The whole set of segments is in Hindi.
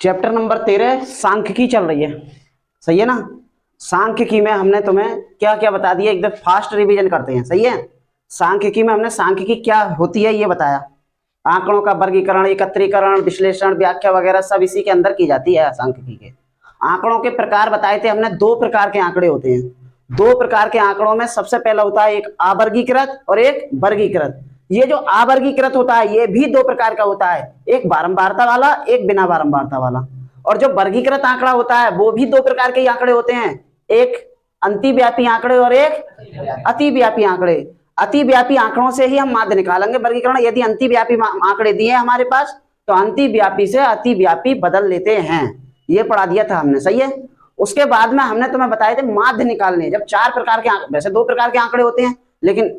चैप्टर नंबर 13 सांख्यिकी चल रही है, सही है ना। सांख्यिकी में हमने तुम्हें क्या क्या बता दिया, एकदम फास्ट रिवीजन करते हैं, सही है। सांख्यिकी में हमने सांख्यिकी क्या होती है ये बताया, आंकड़ों का वर्गीकरण, एकत्रीकरण, विश्लेषण, व्याख्या वगैरह सब इसी के अंदर की जाती है। सांख्यिकी के आंकड़ों के प्रकार बताए थे हमने। दो प्रकार के आंकड़े होते हैं। दो प्रकार के आंकड़ों में सबसे पहला होता है एक अवर्गीकृत और एक वर्गीकृत। ये जो अवर्गीकृत होता है ये भी दो प्रकार का होता है, एक बारंबारता वाला, एक बिना बारंबारता वाला। और जो वर्गीकृत आंकड़ा होता है वो भी दो प्रकार के आंकड़े होते हैं, एक अंतिव्यापी आंकड़े और एक अतिव्यापी आंकड़े। अतिव्यापी आंकड़ों से ही हम माध्य निकालेंगे वर्गीकरण। यदि अंतिव्यापी आंकड़े दिए हमारे पास तो अंतिव्यापी से अतिव्यापी बदल लेते हैं, ये पढ़ा दिया था हमने, सही है। उसके बाद में हमने तुम्हें बताए थे माध्य निकालने। जब चार प्रकार के वैसे दो प्रकार के आंकड़े होते हैं, लेकिन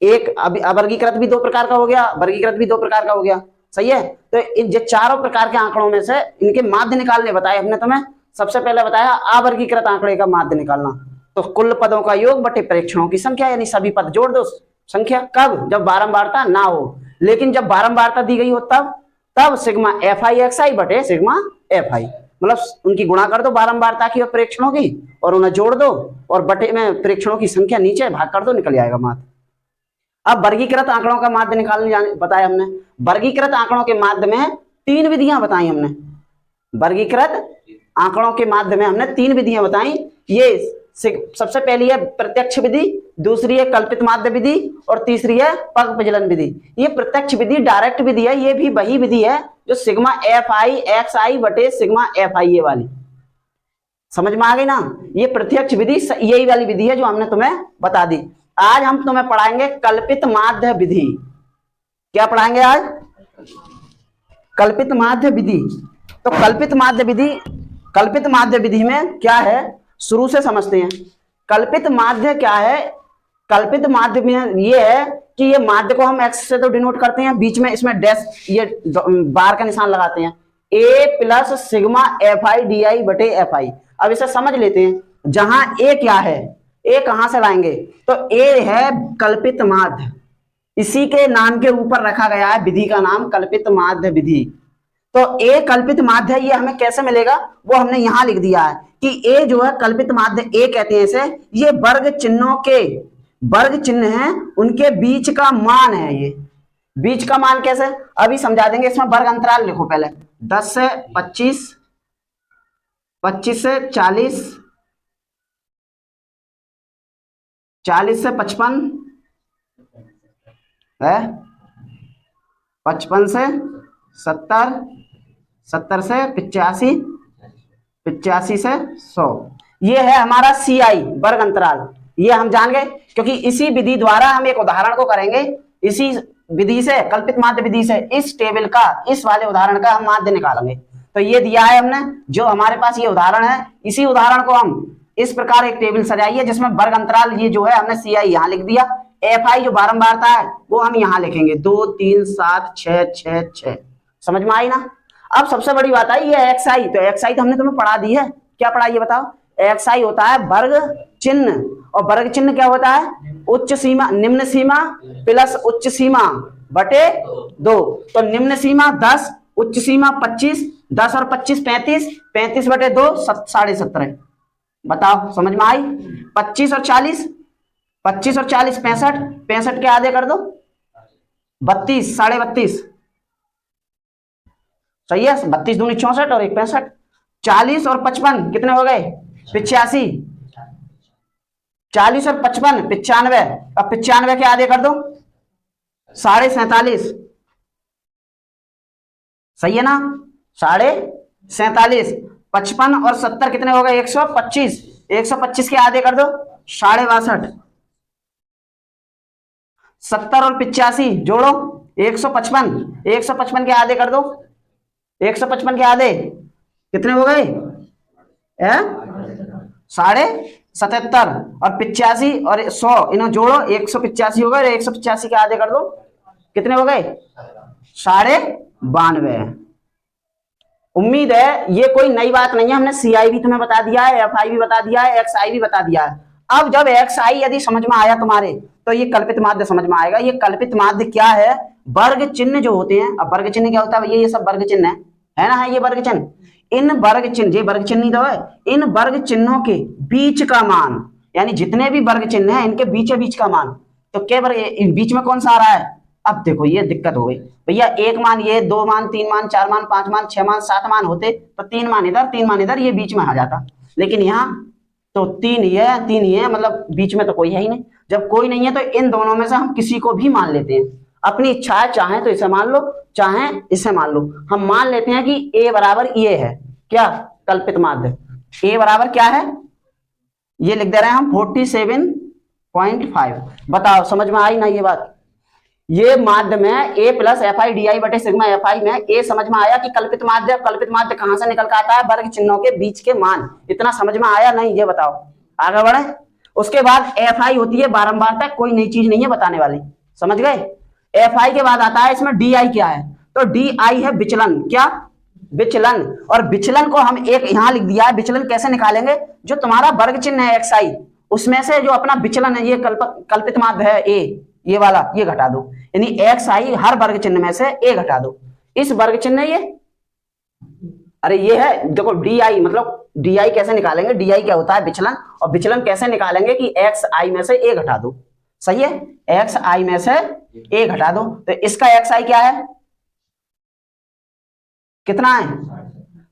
एक अवर्गीकृत भी दो प्रकार का हो गया, वर्गीकृत भी दो प्रकार का हो गया, सही है। तो इन चारों प्रकार के आंकड़ों में से इनके माध्य निकालने बताए हमने तुम्हें। सबसे पहले बताया अवर्गीकृत आंकड़े का माध्य निकालना, तो कुल पदों का योग बटे प्रेक्षणों की संख्या, यानी सभी पद जोड़ दो संख्या। कब? जब बारंबारता ना हो। लेकिन जब बारंबारता दी गई हो तब सिग्मा एफ आई एक्स आई बटे सिग्मा एफ आई, मतलब उनकी गुणा कर दो बारंबारता की और प्रेक्षणों की, और उन्हें जोड़ दो और बटे में प्रेक्षणों की संख्या नीचे भाग कर दो, निकल जाएगा माध्य। अब वर्गीकृत आंकड़ों का माध्य निकालने बताया हमने। वर्गीकृत आंकड़ों के माध्य में तीन विधियां बताई हमने। वर्गीकृत आंकड़ों के माध्य में हमने तीन विधियां बताई। ये सबसे पहली है प्रत्यक्ष विधि, दूसरी है कल्पित माध्य विधि और तीसरी है पग प्रजनन विधि। ये प्रत्यक्ष विधि डायरेक्ट विधि है, ये भी वही विधि है जो सिग्मा एफ आई एक्स आई बटे सिग्मा एफ आई ए वाली, समझ में आ गई ना। ये प्रत्यक्ष विधि यही वाली विधि है जो हमने तुम्हें बता दी। आज हम तुम्हें पढ़ाएंगे कल्पित माध्य विधि। क्या पढ़ाएंगे आज? कल्पित माध्य विधि। तो कल्पित माध्य विधि में क्या है शुरू से समझते हैं। कल्पित माध्य क्या है? कल्पित माध्य में ये है कि ये माध्य को हम एक्स से तो डिनोट करते हैं, बीच में इसमें डैश ये बार का निशान लगाते हैं, A plus sigma F I D I बटे एफ आई। अब इसे समझ लेते हैं। जहां ए क्या है, ए कहां से लाएंगे, तो ए है कल्पित माध्य, इसी के नाम के ऊपर रखा गया है विधि का नाम कल्पित माध्य विधि। तो ए कल्पित माध्य ये हमें कैसे मिलेगा वो हमने यहां लिख दिया है कि ए जो है कल्पित माध्य, ए कहते हैं इसे, ये वर्ग चिन्हों के वर्ग चिन्ह हैं, उनके बीच का मान है। ये बीच का मान कैसे अभी समझा देंगे। इसमें वर्ग अंतराल लिखो पहले, 10 से 25, 25 से 40, 40 से 55 है, 55 से 70, 70 से 85, 85 से 100। ये है हमारा सी आई वर्ग अंतराल। ये हम जान गए क्योंकि इसी विधि द्वारा हम एक उदाहरण को करेंगे। इसी विधि से, कल्पित माध्य विधि से, इस टेबल का, इस वाले उदाहरण का हम माध्य निकालेंगे। तो ये दिया है हमने, जो हमारे पास ये उदाहरण है, इसी उदाहरण को हम इस प्रकार एक टेबल सजाइए जिसमें वर्ग अंतराल ये जो है हमने सी आई यहां लिख दिया, एफ आई जो बारंबारता है वो हम यहां लिखेंगे 2 3 7 6 6 6। समझ में आई ना। अब सबसे बड़ी बात आई ये एक्स आई। तो एक्स आई तो हमने तुम्हें पढ़ा दी है। क्या पढ़ा ये बताओ? एक्स आई होता है वर्ग चिन्ह, और वर्ग चिन्ह क्या होता है? उच्च सीमा, निम्न सीमा प्लस उच्च सीमा बटे 2। तो निम्न सीमा 10, उच्च सीमा 25, 10 और 25 35, 35 बटे 2 17.5। बताओ समझ में आई। 25 और 40, 25 और 40 65, 65 के आधे कर दो 32, 32.5, सही है। 32 दूनी 64 और 1 65। 40 और 55 कितने हो गए? 85। 40 और 55 95। अब 95 के आधे कर दो 47.5, सही है ना। 47.5। 55 और 70 कितने हो गए? 125। 125 के आधे कर दो 62.5। 70 और 85 जोड़ो 155। 155 के आधे कर दो, 155 के आधे कितने हो गए? 77.5 और 85 और 100 इन्हें जोड़ो 185 हो गए। 185 के आधे कर दो कितने हो गए? 92.5। उम्मीद है ये कोई नई बात नहीं है, हमने सी आई भी तुम्हें बता दिया है, एफ आई भी बता दिया है, एक्स आई भी बता दिया है। अब जब एक्स आई यदि समझ में आया तुम्हारे तो ये कल्पित माध्य समझ में आएगा। ये कल्पित माध्य क्या है? वर्ग चिन्ह जो होते हैं। अब वर्ग चिन्ह क्या होता है भैया? ये सब वर्ग चिन्ह है। है ना, है ये वर्ग चिन्ह। इन वर्ग चिन्ह, ये वर्ग चिन्ह नहीं तो है, इन वर्ग चिन्हों के बीच का मान, यानी जितने भी वर्ग चिन्ह हैं इनके बीच का मान, तो क्या वर्ग बीच में कौन सा आ रहा है। अब देखो ये दिक्कत हो गई भैया, एक मान ये, दो मान, तीन मान, चार मान, पांच मान, छह मान, सात मान होते तो तीन मान इधर तीन मान इधर, ये बीच में आ जाता, लेकिन यहाँ तो तीन ही है, मतलब बीच में तो कोई है ही नहीं। जब कोई नहीं है तो इन दोनों में से हम किसी को भी मान लेते हैं, अपनी इच्छा है, चाहे तो इसे मान लो, चाहे इसे मान लो। हम मान लेते हैं कि a बराबर ये है, क्या, कल्पित माध्य। a बराबर क्या है, ये लिख दे रहे हैं हम 47.5। बताओ समझ में आई ना ये बात। ये माध्य में a plus F I D I बटे सिग्मा एफ आई में a समझ में आया कि कल्पित माध्य, कल्पित माध्य कहां से निकल कर आता है, वर्ग चिन्हों के बीच के मान। इतना समझ में आया नहीं, ये बताओ, आगे बढ़े। उसके बाद एफ आई होती है बारंबारता, कोई नई चीज नहीं है बताने वाली, समझ गए। एफ आई के बाद आता है इसमें डी आई, क्या है, तो डी आई है विचलन, क्या, विचलन। और विचलन को हम एक यहां लिख दिया है, विचलन कैसे निकालेंगे, जो तुम्हारा वर्ग चिन्ह है एक्स आई, उसमें से जो अपना विचलन है, ये कल्पित माध्य है ए, ये वाला, ये घटा दो, यानी एक्स आई हर वर्ग चिन्ह में से ए घटा दो। इस वर्ग चिन्ह ये, अरे ये है, देखो डी आई, मतलब डी आई कैसे निकालेंगे, डी आई क्या होता है विचलन, और विचलन कैसे निकालेंगे कि एक्स आई में से ए घटा दो, सही है, एक्स आई में से ए घटा दो। तो इसका एक्स आई क्या है, कितना है,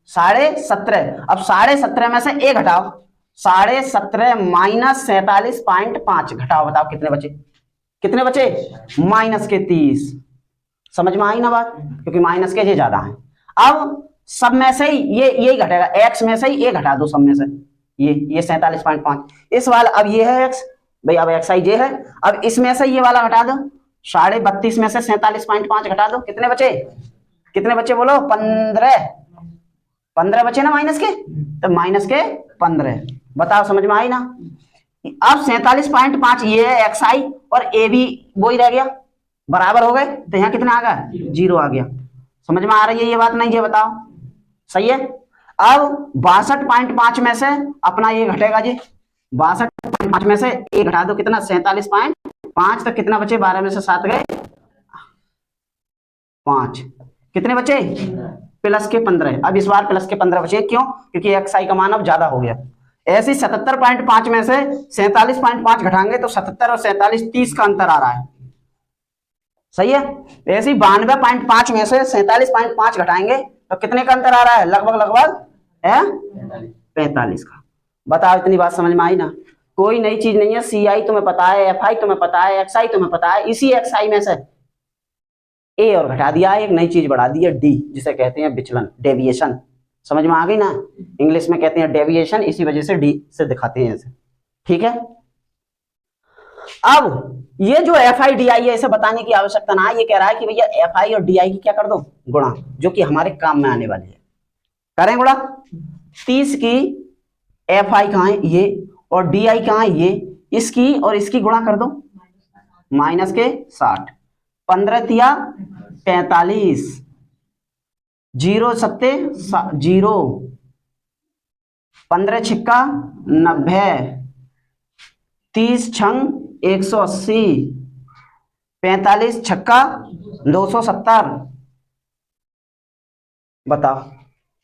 17.5। अब 17.5 में से ए घटाओ, 17.5 माइनस 47.5 घटाओ, बताओ कितने बचे, कितने बचे, माइनस के 30। समझ में आई ना बात, क्योंकि माइनस के ये ज्यादा है। अब सब में से ही ये यही घटेगा, एक्स में से ही ए घटा दो, सब में से ये 47.5 इस वाला, अब ये है एक्स भाई, अब एक्स आई ये है, अब इसमें से ये वाला घटा दो, 32.5 में से 47.5 घटा दो, कितने बचे, कितने बचे बोलो, 15 बचे ना माइनस के, तो माइनस के 15। बताओ समझ में आई ना। अब 47.5 ये है एक्स आई, और ए भी वही रह गया, बराबर हो गए, तो यहाँ कितना आ गया, 0 आ गया। समझ में आ रही है ये बात, नहीं ये बताओ, सही है। अब 62.5 में से अपना ये घटेगा जी, 62.5 में से ए घटा दो, कितना, 47.5, तो कितना बचे, 12 में से 7 गए 5, कितने बचे, प्लस के 15। अब इस बार प्लस के 15 बचे, क्यों, क्योंकि एक्स आई का मान अब ज्यादा हो गया। ऐसे 77.5 में से 47.5 घटाएंगे तो 77 और 47 30 का अंतर आ रहा है, सही है। ऐसे ही 92.5 में से 47.5 घटाएंगे तो कितने का अंतर आ रहा है, लगभग 45 का। बताओ इतनी बात समझ में आई ना, कोई नई चीज नहीं है। सी आई तुम्हें पता है, एफ आई तुम्हें पता है, एक्स आई तुम्हें पता है, इसी एक्स आई में से ए और घटा दिया है, एक नई चीज बढ़ा दी है डी, जिसे कहते हैं विचलन, डेविएशन। समझ में आ गई ना, इंग्लिश में कहते हैं डेविएशन, इसी वजह से डी से दिखाते हैं इसे, ठीक है। अब ये जो एफ आई डी आई है, इसे बताने की आवश्यकता ना, ये कह रहा है कि भैया एफ आई और डी आई की क्या कर दो, गुणा, जो कि हमारे काम में आने वाली है। करें गुणा, 30 की एफ आई कहां है ये, और डी आई कहां है ये, इसकी और इसकी गुणा कर दो, माइनस के 60, 15 तिया 45, 0 सत्ते 0, 15 छिक्का 90, 30 छंग 180, 45 छक्का 270। बताओ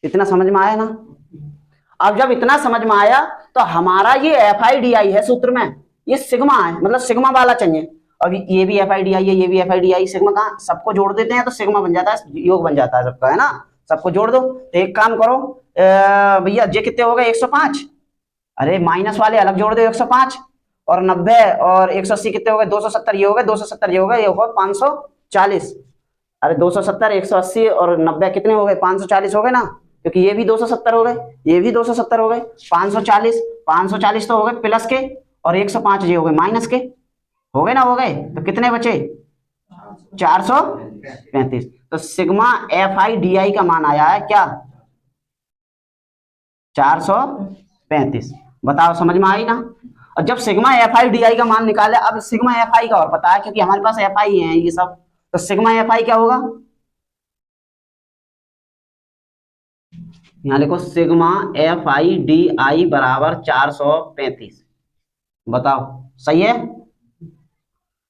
इतना समझ में आया ना। अब जब इतना समझ में आया तो हमारा ये एफ आई डी आई है सूत्र में, ये सिग्मा है, मतलब सिग्मा वाला चाहिए। अब ये भी एफ आई डी आई है, ये भी F I D I, sigma कहाँ, सबको जोड़ देते हैं तो सिग्मा बन जाता है, योग बन जाता है सबका, है ना। सबको जोड़ दो, तो एक काम करो भैया, ये कितने हो गए 105, अरे माइनस वाले अलग जोड़ दो 105, और 90 और 180 कितने हो गए 270, ये हो गए 270, ये हो गए, ये हो गए 540। अरे 270 180 और 90 कितने हो गए 540 हो गए ना, क्योंकि ये भी 270 हो गए, ये भी 270 हो गए, 540 तो हो गए प्लस के, और 105 ये हो गए माइनस के, हो गए ना, हो गए, तो कितने बचे 435। तो सिग्मा एफ आई डी आई का मान आया है क्या, 435। बताओ समझ में आई ना। और जब सिग्मा एफ आई डी आई का मान निकाले, अब सिग्मा एफ आई का और पता है, क्योंकि हमारे पास एफ आई है ये सब, तो सिग्मा एफ आई क्या होगा, यहां लिखो सिग्मा एफ आई डी आई बराबर 435। बताओ सही है।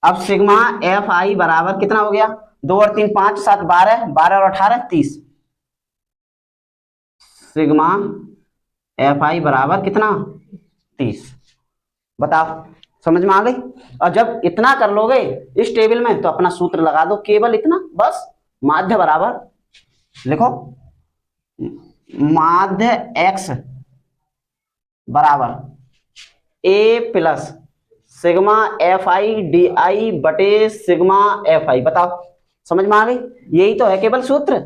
अब सिग्मा एफ आई बराबर कितना हो गया, 2 और 3 5 7 12, 12 और 18 30, सिग्मा एफ आई बराबर कितना 30। बताओ समझ में आ गई। और जब इतना कर लोगे इस टेबल में तो अपना सूत्र लगा दो, केवल इतना बस। माध्य बराबर लिखो, माध्य x बराबर A plus sigma F I D I बटे सिग्मा एफ आई। बताओ समझ में आ गई। यही तो है केवल सूत्र।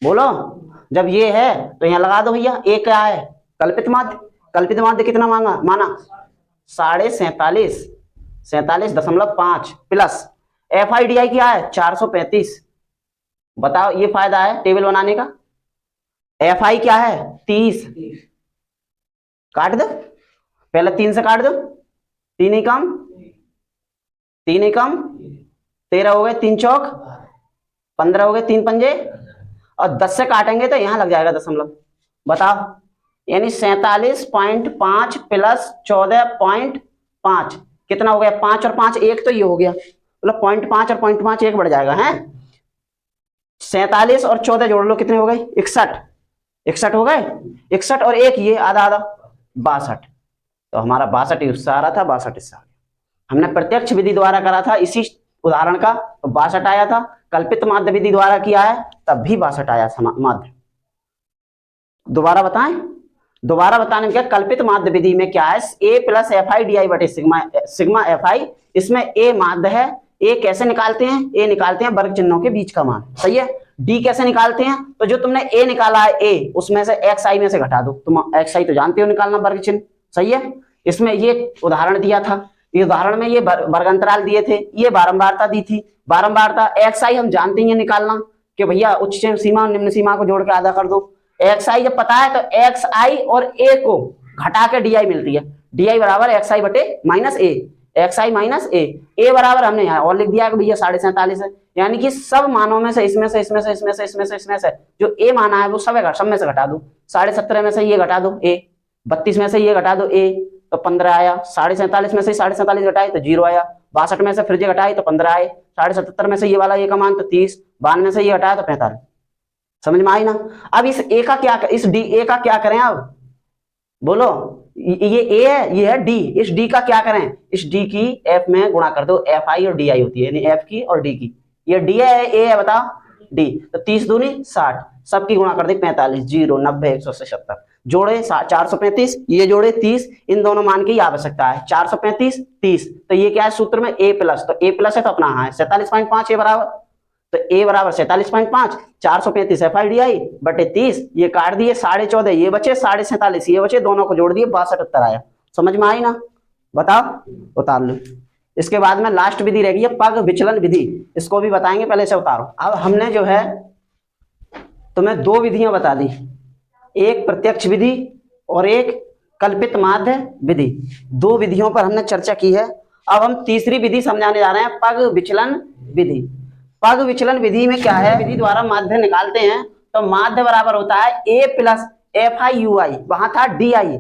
बोलो जब ये है तो यहां लगा दो भैया। ए क्या है कल्पित माध्य। कल्पित माध्य कितना माना 47.5 प्लस एफ आई डी आई क्या है 435। बताओ ये फायदा है टेबल बनाने का। एफ आई क्या है 30, काट दो पहले 3 से काट दो, 3 ही कम 13 हो गए, 3 चौक 15 हो गए, 3 पंजे, और 10 से काटेंगे तो यहां लग जाएगा दशमलव। बताओ यानी 47.5 प्लस 14.5 कितना हो गया 5 और 5 1 तो ये हो गया, मतलब 0.5 और 0.5 1 बढ़ जाएगा है। 47 और 14 जोड़ लो कितने हो गए 61 हो गए। 61 और 1 ये आधा आधा 62। तो हमारा 62 हिस्सा आ रहा था, 62 हिस्सा आ गया। हमने प्रत्यक्ष विधि द्वारा करा था इसी उदाहरण का तो 62 आया था। कल्पित माध्य विधि द्वारा किया है तब भी 62 आया माध्य। दोबारा बताने में क्या, कल्पित माध्य विधि में क्या है A plus F I D I बटे सिग्मा एफ आई। इसमें ए माध्य है। ए कैसे निकालते हैं, ए निकालते हैं वर्ग चिन्हों के बीच का मान, सही है। डी कैसे निकालते हैं, तो जो तुमने ए निकाला है ए उसमें से एक्स आई में से घटा दो। तुम एक्स आई तो जानते हो निकालना वर्ग चिन्ह, सही है। इसमें ये उदाहरण दिया था, ये उदाहरण में ये वर्गांतराल दिए थे, ये बारंबारता दी थी। बारंबारता एक्स आई हम जानते हैं निकालना कि भैया उच्च सीमा और निम्न सीमा को जोड़ के आधा कर दो। एक्स आई जब पता है तो एक्स आई और ए को घटा के डी आई मिलती है। डी आई बराबर एक्स आई बटे minus A, x I minus ए बराबर हमने यहाँ और लिख दिया कि भैया 47.5 है। यानी कि सब मानों में से इसमें से जो ए माना है वो सब में से घटा दो। 17.5 में से ये घटा दो ए, 32 में से ये घटा दो ए तो 15 आया। 47.5 में से 47.5 घटाए तो 0 आया। 62 में से फिर ये घटाए तो 15 आए। 77 में से ये वाला ए का मान तो 30, 92 में से ये घटाया तो 45। समझ में आई ना। अब इस ए का क्या, इस डी ए का क्या करें, अब बोलो। ये ए है, ये है डी, इस डी का क्या करें, इस डी की एफ में गुणा कर दो। एफ आई और डी आई होती है, यानी एफ की और डी की। ये डी है, ए है, बताओ डी। तो 30 दूनी 60, सबकी गुणा कर दे 45, 0 90 177 जोड़े 435, ये जोड़े 30। इन दोनों मान की आवश्यकता है 435 30। तो ये क्या है सूत्र में ए प्लस, तो ए प्लस है तो अपना है 47.5 ए बराबर, तो ए बराबर 47.5 435 एफ आई डी आई बटे 30। ये काट दिए 14.5 ये बचे 47.5 ये बचे, दोनों को जोड़ दिए 62 उत्तर आया। समझ में आई ना। बताओ उतार लो। इसके बाद में लास्ट विधि रहेगी पग विचलन विधि, इसको भी बताएंगे, पहले से उतारो। अब हमने जो है तुम्हें 2 विधियां बता दी, एक प्रत्यक्ष विधि और एक कल्पित माध्य विधि। 2 विधियों पर हमने चर्चा की है। अब हम तीसरी विधि समझाने जा रहे हैं, पग विचलन विधि। पग विचलन विधि में क्या है, विधि द्वारा माध्य निकालते हैं तो माध्य बराबर होता है A plus F I U आई, वहां था डी आई,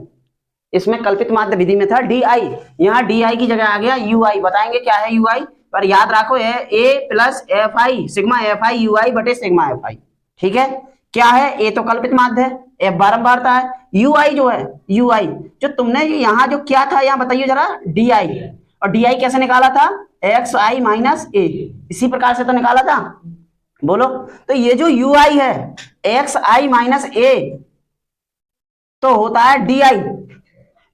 इसमें कल्पित माध्य विधि में था डी आई, यहाँ डी आई की जगह आ गया यू आई। बताएंगे क्या है यू आई, पर याद रखो A plus F I sigma F I U I बटे सिग्मा एफ आई। ठीक है, क्या है, ए तो कल्पित माध्य है, एफ बारंबारता है, यू आई जो है यू आई जो तुमने यहाँ जो क्या था यहाँ बताइए जरा, डी आई। और डी आई कैसे निकाला था, एक्स आई माइनस ए, इसी प्रकार से तो निकाला था। बोलो तो ये जो यू आई है एक्स आई माइनस ए तो होता है डी आई,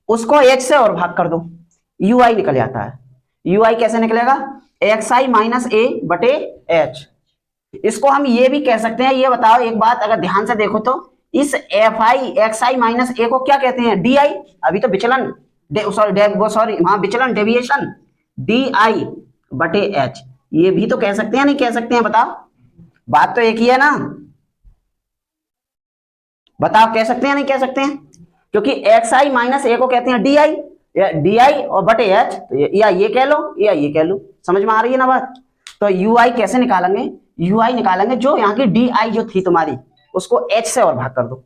उसको एच से और भाग कर दो, यू आई निकल जाता है। यू आई कैसे निकलेगा, एक्स आई माइनस ए बटे एच। इसको हम ये भी कह सकते हैं, ये बताओ एक बात अगर ध्यान से देखो तो इस F I X I minus A को क्या कहते हैं, डी आई। अभी तो विचलन विचलन डेविएशन डी आई बटे एच, ये भी तो कह सकते हैं नहीं कह सकते हैं, बताओ। बात तो एक ही है ना, बताओ कह सकते हैं नहीं कह सकते हैं, क्योंकि एक्स आई माइनस ए को कहते हैं डी आई, डी आई और बटे एच, तो या ये कह लो या ये कह लो। समझ में आ रही है ना बात। तो यू आई कैसे निकालेंगे, यू आई निकालेंगे जो यहाँ की डी आई जो थी तुम्हारी उसको एच से और भाग कर दो,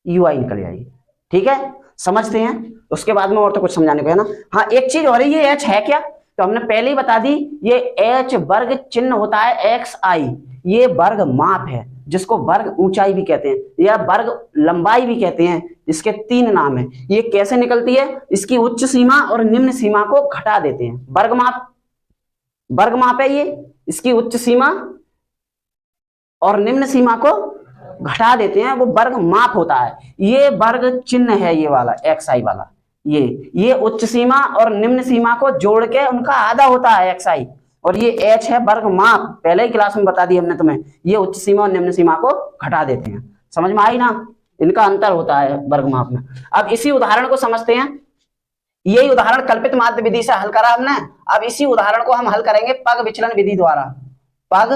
यू आई निकल जाएगी। ठीक है, समझते हैं। उसके बाद में और तो कुछ समझाने को है ना। हाँ एक चीज और है, ये एच है क्या, तो हमने पहले ही बता दी, ये एच वर्ग चिन्ह होता है एक्स आई, ये वर्ग माप है। जिसको वर्ग ऊंचाई भी कहते हैं या वर्ग लंबाई भी कहते हैं, इसके 3 नाम है। ये कैसे निकलती है? इसकी उच्च सीमा और निम्न सीमा को घटा देते हैं। वर्ग माप है ये, इसकी उच्च सीमा और निम्न सीमा को घटा देते हैं, वो वर्ग माप होता है। ये वर्ग चिन्ह है, ये वाला xi वाला, ये उच्च सीमा और निम्न सीमा को जोड़ के उनका आधा होता है xi, और ये h है वर्ग माप। पहले ही क्लास में बता दी हमने तुम्हें, ये उच्च सीमा और निम्न सीमा को घटा देते हैं। समझ में आई ना? इनका अंतर होता है वर्ग माप में। अब इसी उदाहरण को समझते हैं। यही उदाहरण कल्पित माध्य विधि से हल करा हमने। अब इसी उदाहरण को हम हल करेंगे पग विचलन विधि द्वारा। पग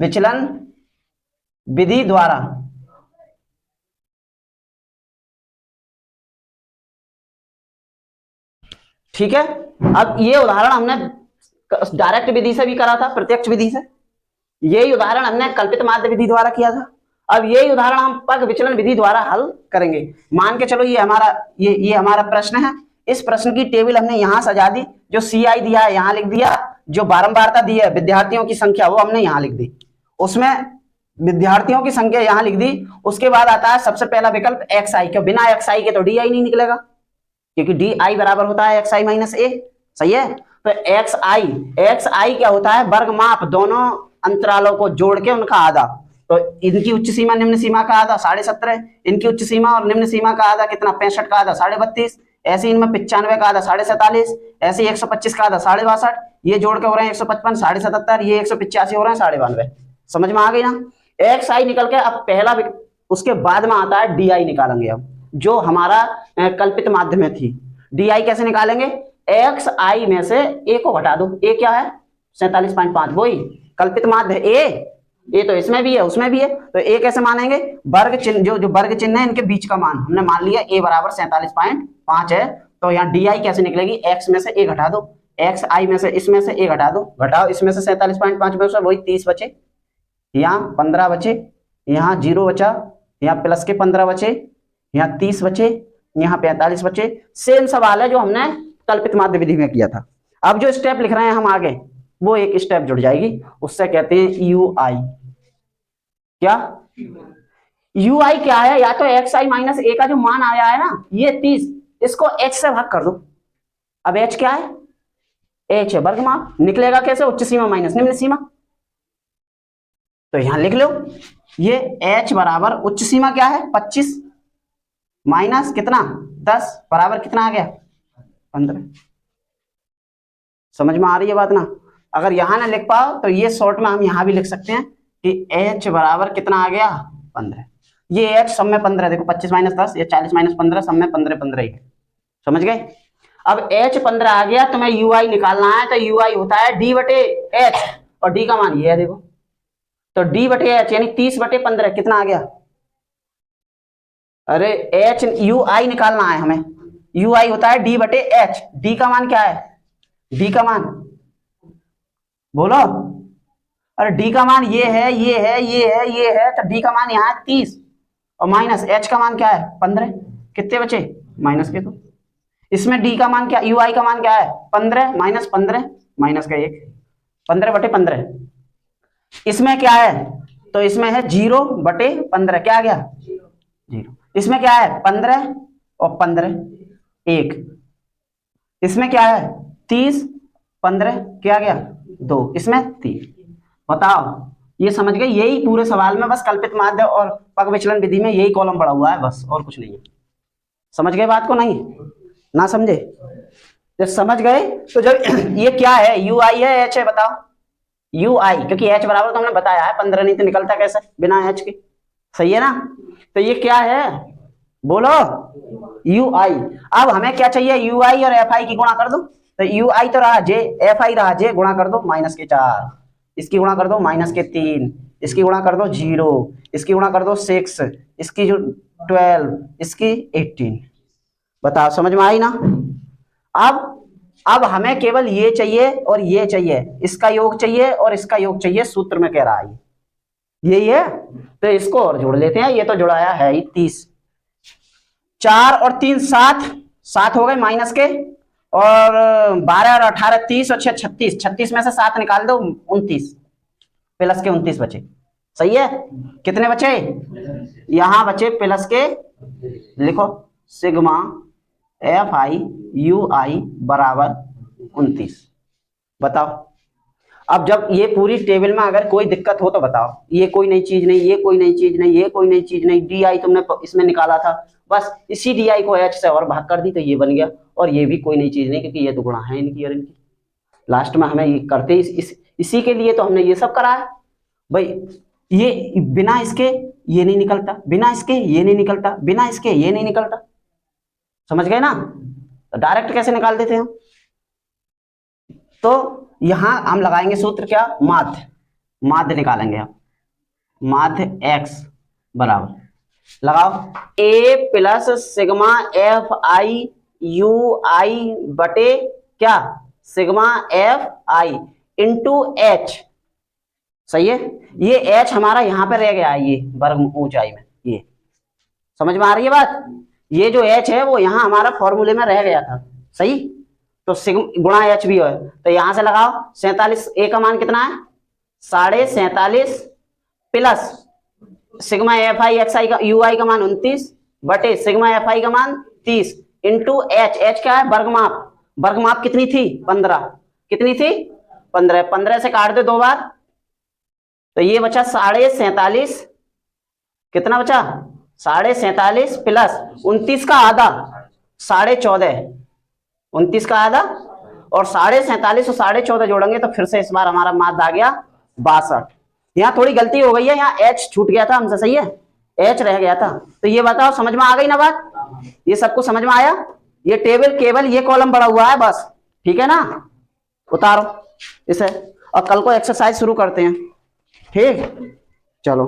विचलन विधि द्वारा। ठीक है। अब ये उदाहरण हमने डायरेक्ट विधि से भी करा था, प्रत्यक्ष विधि से। यही उदाहरण हमने कल्पित माध्य विधि द्वारा किया था। अब यही उदाहरण हम पग विचलन विधि द्वारा हल करेंगे। मान के चलो ये हमारा प्रश्न है। इस प्रश्न की टेबल हमने यहां सजा दी। जो CI दिया है यहां लिख दिया, जो बारंबारता दी है विद्यार्थियों की संख्या वो हमने यहां लिख दी, उसमें विद्यार्थियों की संख्या यहां लिख दी। उसके बाद आता है सबसे पहला विकल्प xi, क्यों बिना xi के तो di नहीं निकलेगा, क्योंकि di बराबर होता है xi माइनस a। सही है। तो xi क्या होता है? वर्ग माप, दोनों अंतरालों को जोड़ के उनका आधा। तो इनकी उच्च सीमा निम्न सीमा का आधा 17.5, इनकी उच्च सीमा और निम्न सीमा का आधा कितना? 65 का आधा 32.5, ऐसे इनमें 95 का आधा 47.5, ऐसे 125 का आधा 62.5, ये जोड़ के हो रहे हैं 155, 77, ये 185 हो रहे हैं 92.5। समझ में आ गई ना? xi निकल के अब पहला, उसके बाद में आता है di निकालेंगे। अब जो हमारा कल्पित माध्य में थी, di कैसे निकालेंगे? xi में से a को घटा दो। a क्या है? 47.5, वही कल्पित माध्य a तो इसमें भी है उसमें भी है। तो a कैसे मानेंगे? वर्ग चिन्ह, जो वर्ग चिन्ह है इनके बीच का मान हमने मान लिया a बराबर 47.5 है। तो यहाँ di कैसे निकलेगी? x में से a घटा दो, xi में से इसमें से a घटा दो, घटाओ इसमें से 47.5 में से वही 30 बचे, यहाँ 15 बचे, यहाँ 0 बचा, यहाँ प्लस के 15 बचे, यहाँ 30 बचे, यहाँ 45 बचे। सेम सवाल है जो हमने कल्पित माध्य विधि में किया था। अब जो स्टेप लिख रहे हैं हम आगे, वो एक स्टेप जुड़ जाएगी, उससे कहते हैं ui। क्या ui क्या है? या तो xi माइनस a का जो मान आया है ना, ये 30, इसको h से भाग कर दो। अब h क्या है? h है वर्ग माप। निकलेगा कैसे? उच्च सीमा माइनस निम्न सीमा। तो यहां लिख लो, ये h बराबर उच्च सीमा क्या है? 25 माइनस कितना? 10 बराबर कितना आ गया? 15। समझ में आ रही है बात ना? अगर यहां ना लिख पाओ तो ये शॉर्ट में हम यहां भी लिख सकते हैं कि h बराबर कितना आ गया? 15। ये h सब में 15, देखो 25 माइनस 10, ये 40 माइनस 15, सब में 15 ही है। समझ गए? अब h 15 आ गया, तुम्हें ui निकालना है। तो ui होता है d बटे h, और d का मान ये है, देखो। तो d बटे h यानी 30/15 कितना आ गया? अरे h ui निकालना है हमें। ui होता है d बटे h। d का मान क्या है? d का मान बोलो। अरे d का मान ये है, ये है, ये है, ये है। तो d का मान यहाँ है 30, और माइनस h का मान क्या है? 15। कितने बचे? माइनस के। तो इसमें d का मान क्या, ui का मान क्या है? 15 माइनस 15 माइनस का 1, 15/15। इसमें क्या है? तो इसमें है 0/15, क्या आ गया? 0। इसमें क्या है? 15 और 15 1। इसमें क्या है? 30 15, क्या गया? 2। इसमें 3। बताओ, ये समझ गए? यही पूरे सवाल में बस कल्पित माध्य और पग विचलन विधि में यही कॉलम पड़ा हुआ है, बस और कुछ नहीं है। समझ गए बात को? नहीं ना समझे? जब समझ गए तो जब ये क्या है? ui है, h है, बताओ। ui क्योंकि h बराबर तो हमने बताया है 15, नहीं तो निकलता कैसे बिना h के? सही है ना? तो ये क्या है? बोलो ui। अब हमें क्या चाहिए? ui और fi की गुणा कर दो। तो ui तो रहा j, fi रहा j, गुणा कर दो -4, इसकी गुणा कर दो -3, इसकी गुणा कर दो 0, इसकी गुणा कर दो 6, इसकी जो 12, इसकी 18। बताओ समझ में आई ना? अब हमें केवल ये चाहिए और ये चाहिए, इसका योग चाहिए और इसका योग चाहिए, सूत्र में कह रहा है यही है। तो इसको और जोड़ लेते हैं। ये तो जुड़ाया है ही 30, 4 और 3 7 हो गए माइनस के, और 12 और 18 30, और 6 36, 36 में से 7 निकाल दो 29, प्लस के 29 बचे। सही है। कितने बचे? यहां बचे प्लस के, लिखो सिग्मा एफ आई यू आई बराबर 29। बताओ अब जब ये पूरी टेबल में अगर कोई दिक्कत हो तो बताओ। ये कोई नई चीज नहीं, ये कोई नई चीज नहीं, ये कोई नई चीज नहीं। डी आई तुमने इसमें निकाला था, बस इसी डी आई को एच से और भाग कर दी तो ये बन गया। और ये भी कोई नई चीज नहीं क्योंकि ये तो गुणा है इनकी और इनकी। लास्ट में हमें ये करते इसी के लिए तो हमने ये सब करा है भाई। ये बिना इसके ये नहीं निकलता, बिना इसके ये नहीं निकलता, बिना इसके ये नहीं निकलता। समझ गए ना? तो डायरेक्ट कैसे निकाल देते हैं? तो यहां हम लगाएंगे सूत्र क्या? माध्य। माध्य निकालेंगे हम। माध्य x बराबर लगाओ a plus sigma F I U I बटे क्या? Sigma F I into H. सही है। ये h हमारा यहां पे रह गया है, ये वर्ग ऊंचाई में। ये समझ में आ रही है बात? ये जो h है वो यहां हमारा फॉर्मूले में रह गया था। सही। तो सिग्मा गुणा h भी है तो यहां से लगाओ 47। a का मान कितना है? 47.5 plus sigma F I X I का यू आई का मान 29 बटे सिग्मा एफ आई का मान 30 इंटू एच। एच क्या है? वर्गमाप। वर्गमाप कितनी थी? 15। कितनी थी? 15। 15 से काट दो 2 बार तो ये बचा 47.5। कितना बचा? 47.5 प्लस 29 का आधा 14.5। 29 का आधा और 47.5 और 14.5 जोड़ेंगे तो फिर से इस बार हमारा माध्य आ गया 62। यहाँ थोड़ी गलती हो गई है, यहाँ एच छूट गया था हमसे। सही है, एच रह गया था। तो ये बताओ समझ में आ गई ना बात? ये सबको समझ में आया? ये टेबल केवल ये कॉलम बड़ा हुआ है बस। ठीक है ना? उतारो इसे और कल को एक्सरसाइज शुरू करते हैं। ठीक, चलो।